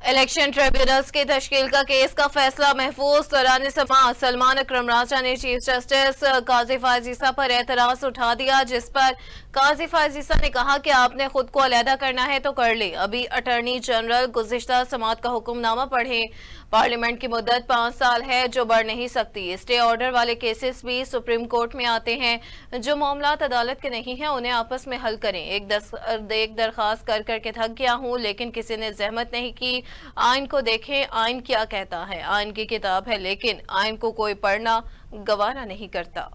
Election tribunals की तश्कील का case का फैसला महफूज। दौरान समाअत सलमान अकरम राजा ने चीफ जस्टिस काजी फायज ईसा पर एतराज उठा दिया, जिस पर काजी फायज ईसा ने कहा कि आपने खुद को अलहदा करना है तो कर ले। अभी अटॉर्नी जनरल गुज़िश्ता समाअत का हुक्मनामा पढ़े। पार्लियामेंट की मुद्दत 5 साल है जो बढ़ नहीं सकती। स्टे ऑर्डर वाले केसेस भी सुप्रीम कोर्ट में आते हैं। जो मामलात अदालत के नहीं हैं उन्हें आपस में हल करें। एक दरखास्त कर करके थक गया हूं, लेकिन किसी ने जहमत नहीं की। आइन को देखें, आइन क्या कहता है। आइन की किताब है, लेकिन आइन को कोई पढ़ना गवारा नहीं करता।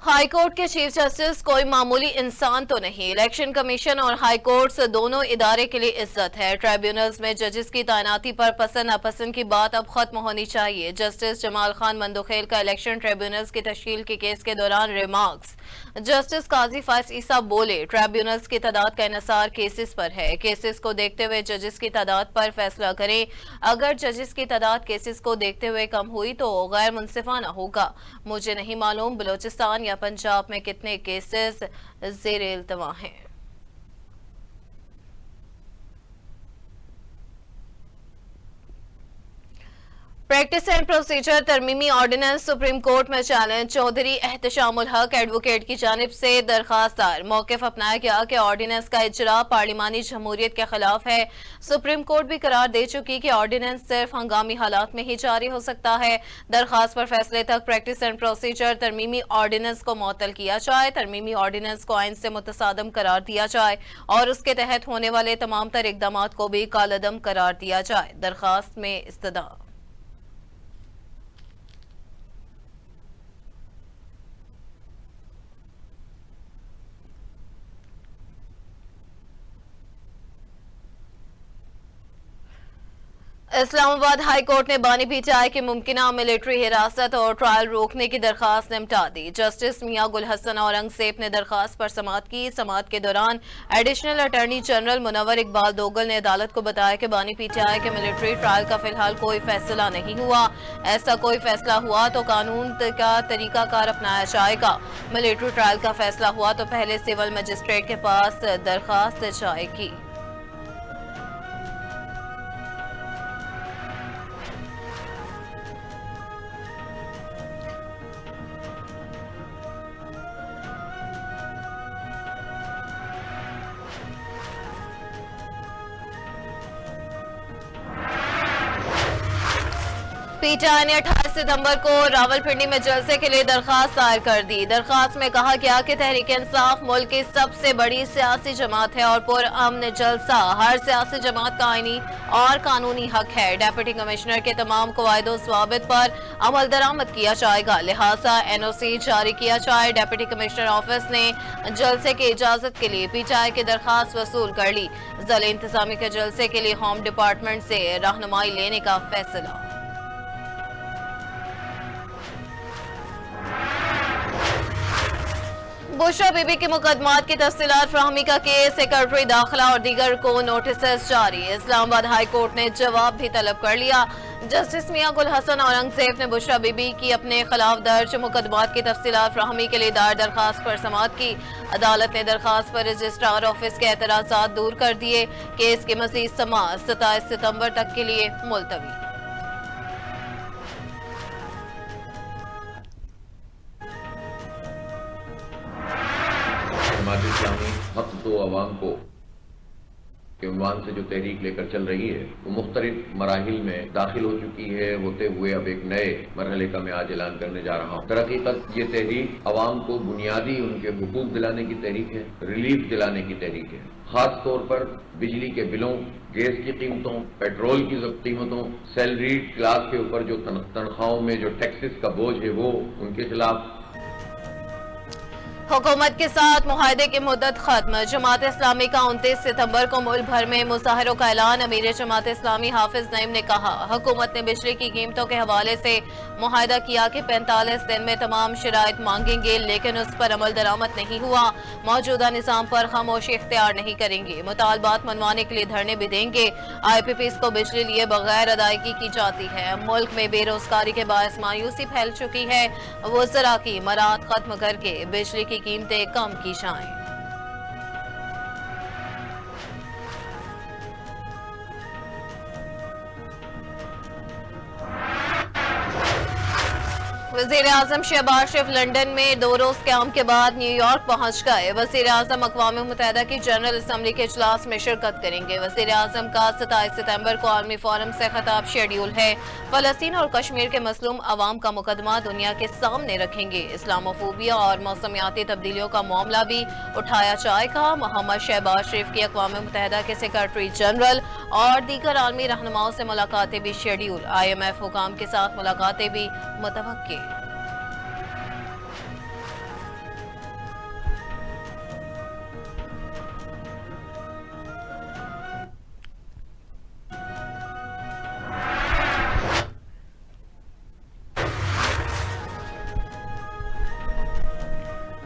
हाईकोर्ट के चीफ जस्टिस कोई मामूली इंसान तो नहीं। इलेक्शन कमीशन और हाईकोर्ट दोनों इदारे के लिए इज्जत है। ट्राइब्यूनल्स में जजेस की तैनाती पर पसंद नापसंद की बात अब खत्म होनी चाहिए। जस्टिस जमाल खान मंदोखेल का इलेक्शन ट्राइब्यूनल्स की तश्कील के केस के दौरान रिमार्क्स। जस्टिस काजी फायज ईसा बोले, ट्राइब्यूनल्स की तादाद का इन्हिसार केसेस पर है। केसेस को देखते हुए जजेस की तादाद पर फैसला करें। अगर जजेस की तादाद केसेस को देखते हुए कम हुई तो गैर मुनसिफाना होगा। मुझे नहीं मालूम बलोचिस्तान या पंजाब में कितने केसेस ज़ेरे इल्तवा हैं। प्रैक्टिस एंड प्रोसीजर तरमीमी ऑर्डिनेंस सुप्रीम कोर्ट में चैलेंज। चौधरी एहतशामुल हक एडवोकेट की जानिब से दरखास्तार। मौक़िफ़ अपनाया गया कि ऑर्डिनेंस का इजरा पार्लिमानी जमहूरियत के खिलाफ है। सुप्रीम कोर्ट भी करार दे चुकी कि ऑर्डिनेंस सिर्फ हंगामी हालात में ही जारी हो सकता है। दरखास्त पर फैसले तक प्रैक्टिस एंड प्रोसीजर तरमीमी ऑर्डिनेंस को मुअत्तल किया जाए। तरमीमी ऑर्डिनेंस को आइन से मुतसादम करार दिया जाए और उसके तहत होने वाले तमाम तर इक़दामात को भी कालअदम करार दिया जाए। दरखास्त में इस्तदा। इस्लामाबाद हाई कोर्ट ने बानी पीटीआई की मुमकिना मिलिट्री हिरासत और ट्रायल रोकने की दरखास्त निपटा दी। जस्टिस मियां गुल हसन औरंगजेब ने दरखास्त पर समाअत की। समाअत के दौरान additional attorney general Munawwar Iqbal Dogal ने अदालत को बताया कि बानी पीटीआई के मिलिट्री ट्रायल का फिलहाल कोई फैसला नहीं हुआ। ऐसा कोई फैसला हुआ तो कानून का तरीकाकार अपनाया जाएगा। मिलिट्री ट्रायल का फैसला हुआ तो पहले सिविल मजिस्ट्रेट के पास दरखास्त जाएगी। पीटीआई ने 28 सितंबर को रावलपिंडी में जलसे के लिए दरखास्त दायर कर दी। दरखास्त में कहा गया कि तहरीक इंसाफ मुल्क की सबसे बड़ी सियासी जमात है और पुरअमन जलसा हर सियासी जमात का आईनी और कानूनी हक है। डिप्टी कमिश्नर के तमाम कवायद और ज़वाबित पर अमल दरामद किया जाएगा, लिहाजा एनओसी जारी किया जाए। डिप्टी कमिश्नर ऑफिस ने जलसे की इजाजत के लिए पीटीआई की दरखास्त वसूल कर ली। ज़िले इंतजामी के जलसे के लिए होम डिपार्टमेंट से रहनुमाई लेने का फैसला। बुशरा बीबी के मुकदमात की तफसीलात फराहमी का केस सेक्रेटरी दाखिला और दीगर को नोटिस जारी। इस्लामाबाद हाई कोर्ट ने जवाब भी तलब कर लिया। जस्टिस मियां गुल हसन औरंगजेब ने बुशरा बीबी की अपने खिलाफ दर्ज मुकदमात की तफसीलात फराहमी के लिए दायर दरखास्त पर समाअत की। अदालत ने दरखास्त पर रजिस्ट्रार ऑफिस के एतराजात दूर कर दिए। केस की मजीद समाअत 27 सितंबर तक के लिए मुलतवी। जमात इस्लामी हक दो अवाम को के उन्वान से जो तहरीक लेकर चल रही है वो मुख्तलिफ मराहिल में दाखिल हो चुकी है। होते हुए अब एक नए मरहले का मैं आज ऐलान करने जा रहा हूँ। दरहकीकत ये तहरीक अवाम को बुनियादी उनके हुकूक दिलाने की तहरीक है, रिलीफ दिलाने की तहरीक है। खास तौर पर बिजली के बिलों, गैस की कीमतों, पेट्रोल की कीमतों, सैलरीड क्लास के ऊपर जो तनख्वाहों में जो टैक्सेस का बोझ है वो उनके खिलाफ। हुकूमत के साथ मुआहदे की मुद्दत खत्म। जमात इस्लामी का 29 सितंबर को मुल्क भर में मुजाहरों का ऐलान। अमीर जमात इस्लामी हाफिज नईम ने कहा, हुकूमत ने बिजली की कीमतों के हवाले से मुआहदा किया कि 45 दिन में तमाम शराइत मांगेंगे, लेकिन उस पर अमल दरामद नहीं हुआ। मौजूदा निज़ाम पर खामोशी इख्तियार नहीं करेंगे, मुतालबात मनवाने के लिए धरने भी देंगे। IPPs को बिजली लिए बगैर अदायगी की जाती है। मुल्क में बेरोजगारी के बायस मायूसी फैल चुकी है। वज़रा की मराद खत्म करके बिजली की कीमतें कम की जाएं। वज़ीर-ए-आज़म शहबाज शरीफ लंदन में 2 रोज क्याम के बाद न्यूयॉर्क पहुंच गए। वज़ीर-ए-आज़म अक़वाम मुत्तहिदा की जनरल असम्बली के इजलास में शिरकत करेंगे। वज़ीर-ए-आज़म का 27 सितंबर को आलमी फोरम से खिताब शेड्यूल है। फ़लस्तीन और कश्मीर के मज़लूम अवाम का मुकदमा दुनिया के सामने रखेंगे। इस्लामोफोबिया और मौसमियाती तब्दीलियों का मामला भी उठाया जाएगा। मोहम्मद शहबाज शरीफ की अक़वाम मुत्तहिदा के सेक्रेटरी जनरल और दीगर आलमी रहनुमाओं से मुलाकातें भी शेड्यूल। IMF हुकाम के साथ मुलाकातें भी मुतवक्किल।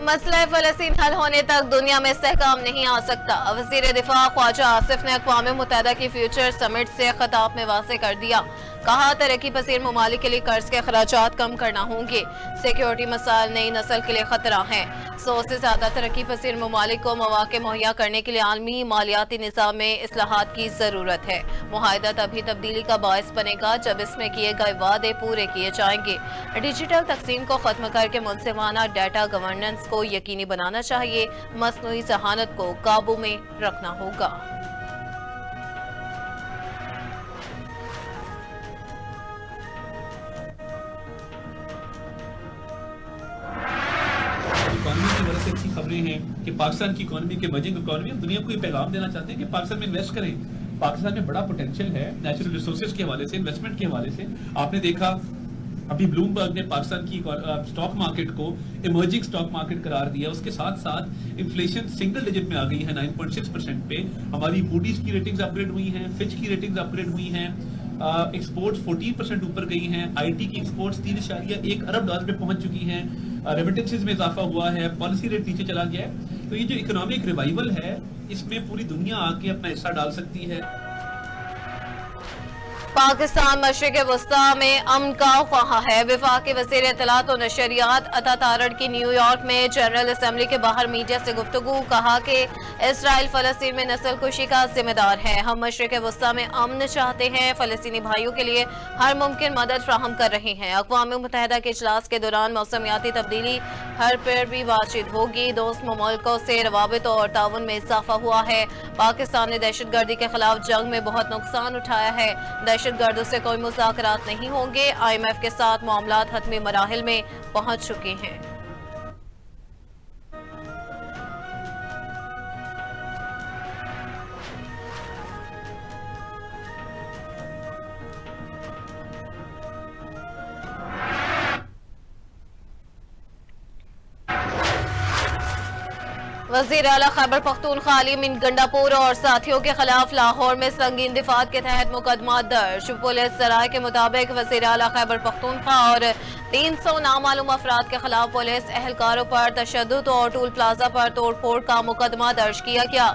मसला फ़लस्तीन हल होने तक दुनिया में इस्तेहकाम नहीं आ सकता। वज़ीर दिफा ख्वाजा आसिफ ने अक़वाम मुत्तहिदा की फ्यूचर समिट से खिताब में वाज़ेह कर दिया। कहा, तरक्की पसीर ममालिक के लिए कर्ज के अखराजात कम करना होंगे। सिक्योरिटी मसाइल नई नस्ल के लिए खतरा हैं। 100 से ज्यादा तरक्की पसीर ममालिक को मौके मुहैया करने के लिए आलमी मालियाती निज़ाम में इस्लाहात की जरूरत है। मुआहिदा तभी तब्दीली का बायस बनेगा जब इसमें किए गए वादे पूरे किए जाएंगे। डिजिटल तकसीम को खत्म करके मुनसिफाना डाटा गवर्नेंस को यकीनी बनाना चाहिए। मसनूई जहानत को काबू में रखना होगा। इकॉनमी की वजह से अच्छी खबरें हैं कि पाकिस्तान की इकॉनमी के बजिंग इकॉनमी हम दुनिया को ये पैगाम देना चाहते हैं कि पाकिस्तान में इन्वेस्ट करें। पाकिस्तान में बड़ा पोटेंशियल है नेचुरल रिसोर्सेज के हवाले से, इन्वेस्टमेंट के हवाले से। आपने देखा अभी ब्लूमबर्ग ने पाकिस्तान की स्टॉक मार्केट को इमर्जिंग स्टॉक मार्केट करार दिया। उसके साथ साथ इन्फ्लेशन सिंगल डिजिट में आ गई है 9.6% पे। हमारी मूडीज की रेटिंग्स अपग्रेड हुई हैं, फिच की रेटिंग्स अपग्रेड हुई हैं। एक्सपोर्ट्स 14% ऊपर गई हैं। IT की एक्सपोर्ट्स 3.1 अरब डॉलर पे पहुंच चुकी हैं। रेमिटेंसेस में इजाफा हुआ है। पॉलिसी रेट नीचे चला गया है। तो ये जो इकोनॉमिक रिवाइवल है, इसमें पूरी दुनिया आके अपना हिस्सा डाल सकती है। पाकिस्तान मशरिक वस्ता में अमन का ख्वाह है। वफाकी वज़ीर इत्तलात और नशरियात अता तारड़ की न्यूयॉर्क में जनरल असम्बली के बाहर मीडिया से गुफ्तगू। कहा कि इसराइल फ़लस्तीन में नस्ल कुशी का जिम्मेदार है। हम मशरिक वस्ता में अमन चाहते हैं, फ़लस्तीनी भाइयों के लिए हर मुमकिन मदद फ्राहम कर रहे हैं। अक़वाम मुत्तहिदा के इजलास के दौरान मौसमियाती तब्दीली हर पर भी बातचीत होगी। दोस्त ममालिकों से रवाबित और ताउन में इजाफा हुआ है। पाकिस्तान ने दहशतगर्दी के खिलाफ जंग में बहुत नुकसान उठाया है। दहशतगर्दों से कोई मुज़ाकरात नहीं होंगे। IMF के साथ मामलात हतमी मराहिल में पहुंच चुके हैं। वज़ीर आला खैबर पख्तूनख्वा अली मीन गंडापुर और साथियों के खिलाफ लाहौर में संगीन दिफात के तहत मुकदमा दर्ज। पुलिस सराय के मुताबिक वज़ीर आला खैबर पख्तूनख्वा और 300 नामालूम अफराद के खिलाफ पुलिस एहलकारों पर तशद्दुद और टूल प्लाजा पर तोड़फोड़ का मुकदमा दर्ज किया गया।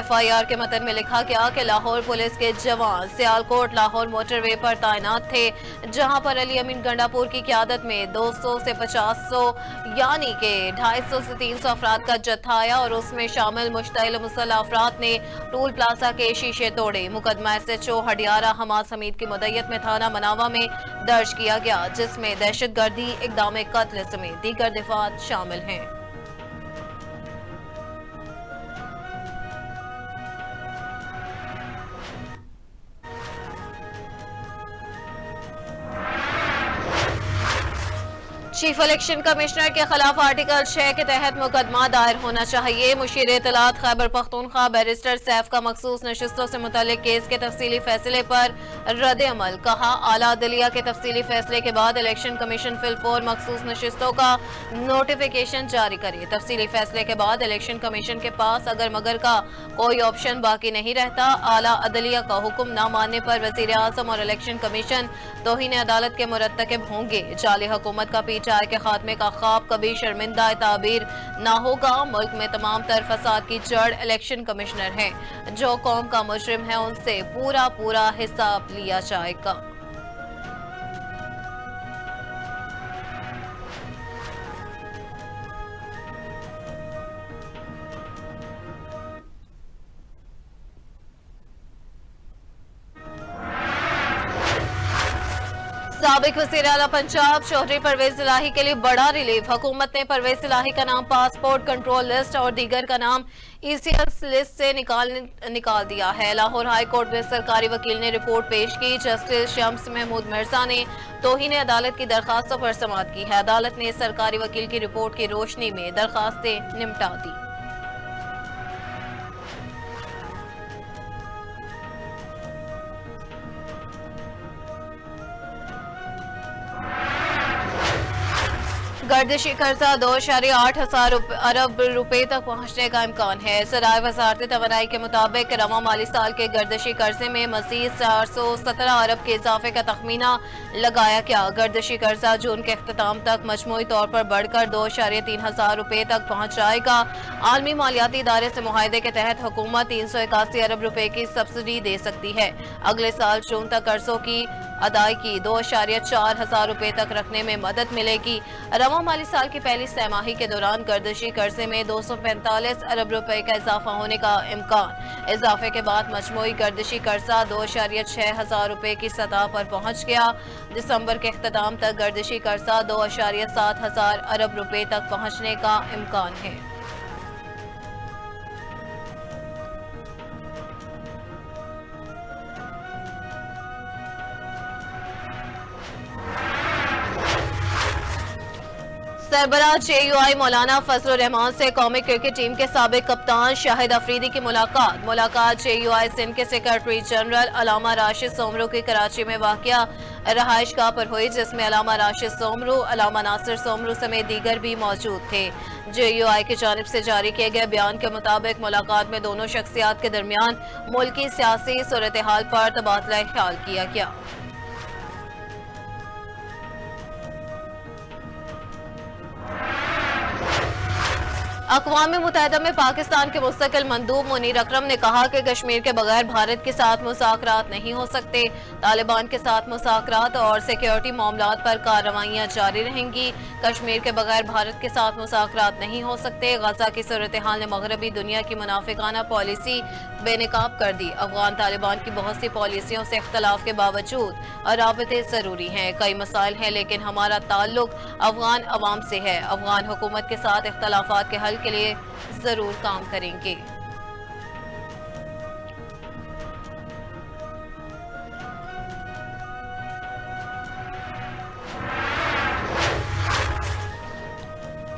FIR के मतन में लिखा गया कि लाहौर पुलिस के जवान सियालकोट लाहौर मोटरवे पर तैनात थे, जहां पर अली अमीन गंडापुर की क़यादत में 200 से 500 यानी कि 250 से 300 अफराद का जत्था आया और उसमें शामिल मुश्तइल मुसल्लह अफराद ने टूल प्लाजा के शीशे तोड़े। मुकदमा SHO हडियारा हमाद हमीद की मुद्दत में थाना मनावा में दर्ज किया गया, जिसमें दहशतगर्दी इक़दाम कत्ल समेत दीगर दिफात शामिल हैं। चीफ इलेक्शन कमिश्नर के खिलाफ आर्टिकल 6 के तहत मुकदमा दायर होना चाहिए। मुशीर इत्तलात खैबर पख्तूनख्वा बैरिस्टर सैफ का मखसूस नशिस्तों से मुतालिक केस के तफसीली फैसले पर रद्द अमल। कहा, आला अदलिया के तफसीली फैसले के बाद इलेक्शन कमीशन फिलफौर मखसूस नशिस्तों का नोटिफिकेशन जारी करे। तफसीली फैसले के बाद इलेक्शन कमीशन के पास अगर मगर का कोई ऑप्शन बाकी नहीं रहता। आला अदलिया का हुक्म न मानने पर वजीर आजम और इलेक्शन कमीशन तौहीन अदालत के मुरतकिब होंगे। जाली हुकूमत का पीटीआई के खात्मे का ख्वाब कभी शर्मिंदा ताबीर न होगा। मुल्क में तमाम तर फसाद की जड़ इलेक्शन कमिश्नर हैं। जो कौम का मुजरिम है उनसे पूरा हिसाब लिया जाएगा। साबिक वज़ीर आला पंजाब चौधरी परवेज इलाही के लिए बड़ा रिलीफ। हुकूमत ने परवेज इलाही का नाम पासपोर्ट कंट्रोल लिस्ट और दीगर का नाम ECL लिस्ट से निकाल दिया है। लाहौर हाई कोर्ट में सरकारी वकील ने रिपोर्ट पेश की। जस्टिस शम्स महमूद मिर्जा ने तौहीन अदालत की दरखास्तों पर समाअत की है। अदालत ने सरकारी वकील की रिपोर्ट की रोशनी में दरखास्तें निपटा दी। गर्दिशी कर्जा 2.8 अरब रुपए तक पहुंचने का इम्कान है। सराय वजारत तवानाई के मुताबिक रवा माली साल के गर्दिशी कर्जे में मजीद 417 अरब के इजाफे का तखमीना लगाया गया। गर्दिशी कर्जा जून के अख्ताम तक मजमूई तौर पर बढ़कर 2.3 हजार रुपए तक पहुंच जाएगा। आलमी मालियाती इदारे से मुआहदे के तहत हुकूमत 381 अरब रुपए की सब्सिडी दे सकती है। अगले साल जून तक कर्जों की अदायगी 2.4 हजार रुपए तक रखने में मदद मिलेगी। रवा माली साल की पहली सैमाही के दौरान गर्दिशी कर्जे में 245 अरब रुपए का इजाफा होने का इम्कान। इजाफे के बाद मजमूई गर्दिशी कर्जा 2.6 हजार रुपए की सतह पर पहुंच गया। दिसंबर के अख्ताम तक गर्दिशी कर्जा 2.7 हजार अरब रुपए तक पहुंचने का इम्कान है। सरबराह JUI मौलाना फजलुर रहमान से कौमी क्रिकेट टीम के साबिक कप्तान शाहिद अफरीदी की मुलाकात JUI सिंध के सेक्रेटरी जनरल अलामा राशिद सोमरू की कराची में वाक़िया रहाइश गाह पर हुई, जिसमें अलामा राशिद सोमरू, अलामा नासिर सोमरू समेत दीगर भी मौजूद थे। JUI की जानिब से जारी किए गए बयान के मुताबिक मुलाकात में दोनों शख्सियात के दरमियान मुल्की सियासी सूरत हाल पर तबादला ख्याल किया गया। अक़वाम मुत्तहिदा में पाकिस्तान के मुस्तकिल मंदूब मुनीर अकरम ने कहा कि कश्मीर के बगैर भारत के साथ मुज़ाकरात नहीं हो सकते। तालिबान के साथ मुज़ाकरात और सिक्योरिटी मामलात पर कार्रवाइयाँ जारी रहेंगी। कश्मीर के बगैर भारत के साथ मुज़ाकरात नहीं हो सकते। गजा की सूरत हाल ने मगरबी दुनिया की मुनाफिकाना पॉलिसी बेनकाब कर दी। अफगान तालिबान की बहुत सी पॉलिसियों से इख्तलाफ के बावजूद राबते ज़रूरी हैं। कई मसाइल हैं, लेकिन हमारा ताल्लुक अफगान अवाम से है। अफगान हुकूमत के साथ इख्तलाफात के हल के लिए जरूर काम करेंगे।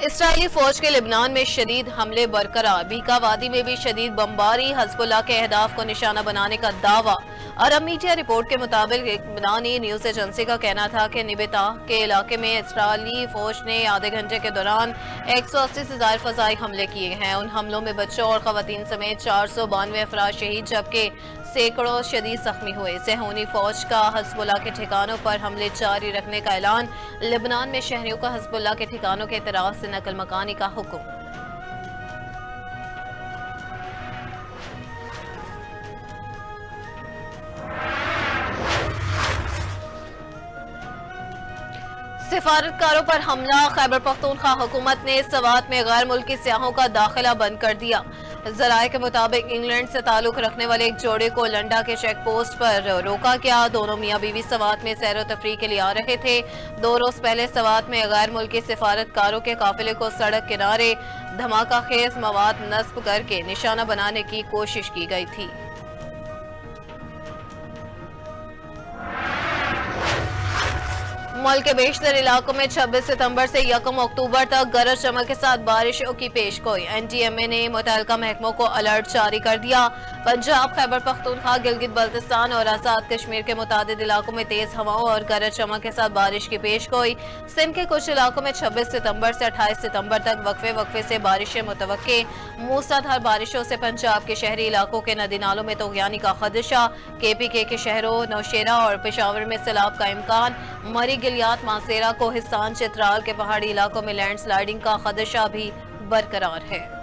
इसराइली फौज के लिबनान में शदीद हमले बरकरार। बीका वादी में भी शदीद बमबारी। हिज़्बुल्लाह के अहदाफ को निशाना बनाने का दावा। अरब मीडिया रिपोर्ट के मुताबिक लिबनानी न्यूज एजेंसी का कहना था कि निबेता के इलाके में इसराइली फौज ने आधे घंटे के दौरान 180 से ज़ायद फ़ज़ाई हमले किए हैं। उन हमलों में बच्चों और ख़वातीन समेत 492 अफराद शहीद, जबकि सैकड़ों शदीद जख्मी हुए। सेहूनी फौज का हिज़्बुल्लाह के ठिकानों पर हमले जारी रखने का ऐलान। लिबनान में शहरियों का हिज़्बुल्लाह के ठिकानों के एतराज़ से नकल मकानी का हुक्म। सिफारतकारों पर हमला। खैबर पख्तूनख्वा हुकूमत ने सवात में गैर मुल्की सियाहों का दाखिला बंद कर दिया। जराये के मुताबिक इंग्लैंड से ताल्लुक रखने वाले एक जोड़े को लंडा के चेक पोस्ट पर रोका गया। दोनों मियाँ बीवी सवात में सैर तफरीह के लिए आ रहे थे। 2 रोज पहले सवात में गैर मुल्की सिफारतकारों के काफिले को सड़क किनारे धमाका खेज मवाद नस्ब करके निशाना बनाने की कोशिश की गई थी। मुल्क के बेशतर इलाकों में 26 सितंबर से 1 अक्टूबर तक गरज चमक के साथ बारिशों की पेशगोई। NTMA ने मुतल्लिका महकमों को अलर्ट जारी कर दिया। पंजाब, खैबर पख्तूनख्वा, गिलगित बल्तिस्तान और आजाद कश्मीर के मुतादिद इलाकों में तेज हवाओं और गरज चमक के साथ बारिश की पेशगोई। सिंध के कुछ इलाकों में 26 सितंबर से 28 सितंबर तक वक्फे से बारिशें मुतवक्के। मूसलाधार बारिशों से पंजाब के शहरी इलाकों के नदी नालों में तोगयानी का खदशा। KPK के शहरों नौशेरा और पेशावर में सैलाब का इम्कान। मरी, गिलियात, मासेरा, कोहिस्तान, चित्राल के पहाड़ी इलाकों में लैंडस्लाइडिंग का खदशा भी बरकरार है।